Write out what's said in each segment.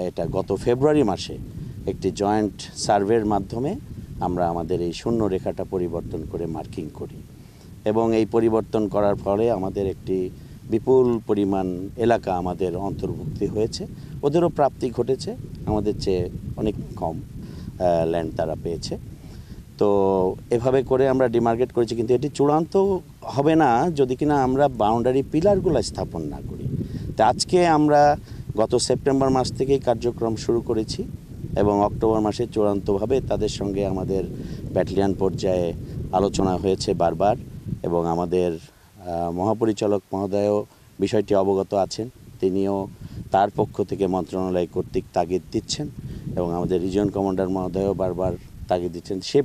এটা গত ফেব্রুয়ারি মাসে একটি জয়েন্ট সার্ভের মাধ্যমে আমরা আমাদের এই শূন্য রেখাটা পরিবর্তন করে মার্কিং করি এবং এই পরিবর্তন করার ফলে আমাদের একটি বিপুল পরিমাণ এলাকা আমাদের অন্তর্ভুক্তি হয়েছে। ওদেরও প্রাপ্তি ঘটেছে, আমাদের চেয়ে অনেক কম ল্যান্ড তারা পেয়েছে। তো এভাবে করে আমরা ডিমার্কেট করেছি, কিন্তু এটি চূড়ান্ত হবে না যদি কিনা আমরা বাউন্ডারি পিলারগুলো স্থাপন না করি। তো আজকে আমরা গত সেপ্টেম্বর মাস থেকেই কার্যক্রম শুরু করেছি এবং অক্টোবর মাসে চূড়ান্তভাবে তাদের সঙ্গে আমাদের ব্যাটালিয়ন পর্যায়ে আলোচনা হয়েছে বারবার এবং আমাদের মহাপরিচালক মহোদয়ও বিষয়টি অবগত আছেন। তিনিও তার পক্ষ থেকে মন্ত্রণালয় কর্তৃক তাগিদ দিচ্ছেন এবং আমাদের রিজন কমান্ডার মহোদয়ও বারবার তাগিদ দিচ্ছেন। সেই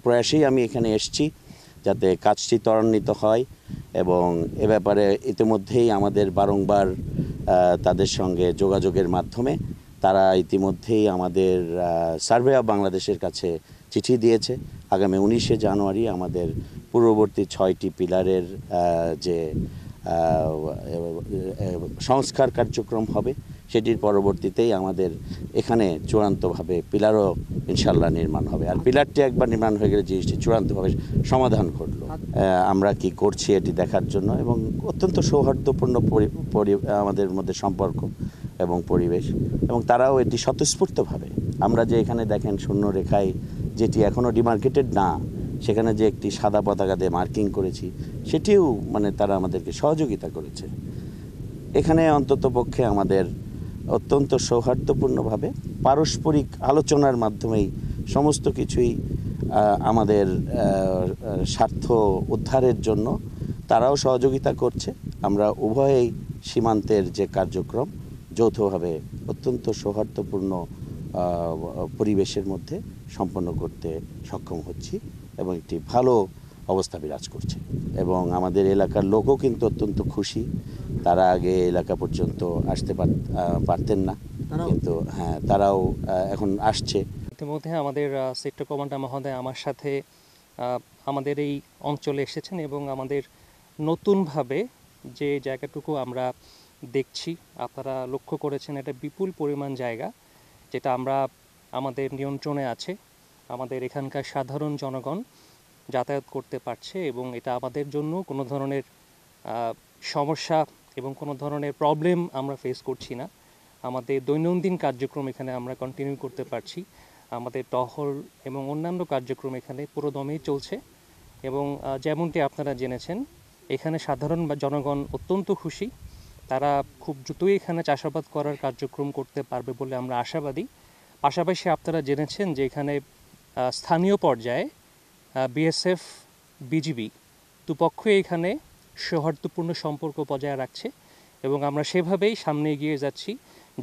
প্রয়াসেই আমি এখানে এসেছি যাতে কাজটি ত্বরান্বিত হয় এবং এ ব্যাপারে ইতিমধ্যেই আমাদের বারংবার তাদের সঙ্গে যোগাযোগের মাধ্যমে তারা ইতিমধ্যেই আমাদের সার্ভে অফ বাংলাদেশের কাছে চিঠি দিয়েছে। আগামী 19শে জানুয়ারি আমাদের পূর্ববর্তী 6টি পিলারের যে সংস্কার কার্যক্রম হবে সেটির পরবর্তীতেই আমাদের এখানে চূড়ান্তভাবে পিলারও ইনশাল্লাহ নির্মাণ হবে। আর পিলারটি একবার নির্মাণ হয়ে গেলে জিনিসটি চূড়ান্তভাবে সমাধান ঘটলো। আমরা কি করছি এটি দেখার জন্য এবং অত্যন্ত সৌহার্দ্যপূর্ণ আমাদের মধ্যে সম্পর্ক এবং পরিবেশ, এবং তারাও এটি স্বতঃস্ফূর্তভাবে আমরা যে এখানে দেখেন শূন্য রেখায় যেটি এখনও ডিমার্কেটেড না, সেখানে যে একটি সাদা পতাকা দিয়ে মার্কিং করেছি সেটিও তারা আমাদেরকে সহযোগিতা করেছে। এখানে অন্ততপক্ষে আমাদের অত্যন্ত সৌহার্দ্যপূর্ণভাবে পারস্পরিক আলোচনার মাধ্যমেই সমস্ত কিছুই আমাদের স্বার্থ উদ্ধারের জন্য তারাও সহযোগিতা করছে। আমরা উভয়ই সীমান্তের যে কার্যক্রম যৌথভাবে অত্যন্ত সৌহার্দ্যপূর্ণ পরিবেশের মধ্যে সম্পন্ন করতে সক্ষম হচ্ছি এবং একটি ভালো অবস্থা বিরাজ করছে এবং আমাদের এলাকার লোকও কিন্তু অত্যন্ত খুশি। তারা আগে এলাকা পর্যন্ত আসতে পারতেন না, কিন্তু হ্যাঁ তারাও এখন আসছে। ইতিমধ্যে আমাদের সেক্টর কমান্ডার মহোদয় আমার সাথে আমাদের এই অঞ্চলে এসেছেন এবং আমাদের নতুনভাবে যে জায়গাটুকু আমরা দেখছি, আপনারা লক্ষ্য করেছেন এটা বিপুল পরিমাণ জায়গা যেটা আমাদের নিয়ন্ত্রণে আছে। আমাদের এখানকার সাধারণ জনগণ যাতায়াত করতে পারছে এবং এটা আমাদের জন্য কোনো ধরনের সমস্যা এবং কোনো ধরনের প্রবলেম আমরা ফেস করছি না। আমাদের দৈনন্দিন কার্যক্রম এখানে আমরা কন্টিনিউ করতে পারছি। আমাদের টহল এবং অন্যান্য কার্যক্রম এখানে পুরোদমেই চলছে এবং যেমনটি আপনারা জেনেছেন এখানে সাধারণ জনগণ অত্যন্ত খুশি। তারা খুব দ্রুতই এখানে চাষাবাদ করার কার্যক্রম করতে পারবে বলে আমরা আশাবাদী। পাশাপাশি আপনারা জেনেছেন যে এখানে স্থানীয় পর্যায়ে বিএসএফ, বিজিবি দুপক্ষই এখানে সৌহার্দ্যপূর্ণ সম্পর্ক বজায় রাখছে এবং আমরা সেভাবেই সামনে এগিয়ে যাচ্ছি।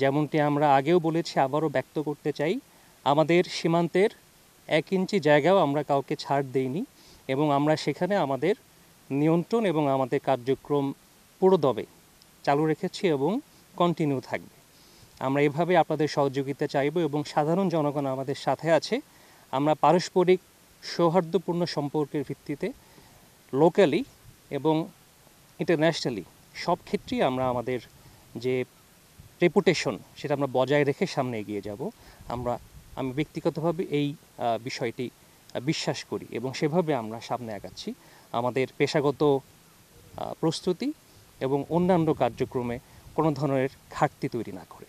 যেমনটি আমরা আগেও বলেছি, আবারও ব্যক্ত করতে চাই, আমাদের সীমান্তের 1 ইঞ্চি জায়গাও আমরা কাউকে ছাড় দেইনি এবং আমরা সেখানে আমাদের নিয়ন্ত্রণ এবং আমাদের কার্যক্রম পুরোদমে চালু রেখেছি এবং কন্টিনিউ থাকবে। আমরা এভাবে আপনাদের সহযোগিতা চাইব এবং সাধারণ জনগণ আমাদের সাথে আছে। আমরা পারস্পরিক সৌহার্দ্যপূর্ণ সম্পর্কের ভিত্তিতে লোকালি এবং ইন্টারন্যাশনালি সব ক্ষেত্রেই আমরা আমাদের যে রেপুটেশন সেটা আমরা বজায় রেখে সামনে এগিয়ে যাব। আমি ব্যক্তিগতভাবে এই বিষয়টি বিশ্বাস করি এবং সেভাবে আমরা সামনে আগাচ্ছি আমাদের পেশাগত প্রস্তুতি এবং অন্যান্য কার্যক্রমে কোনো ধরনের ঘাটতি তৈরি না করে।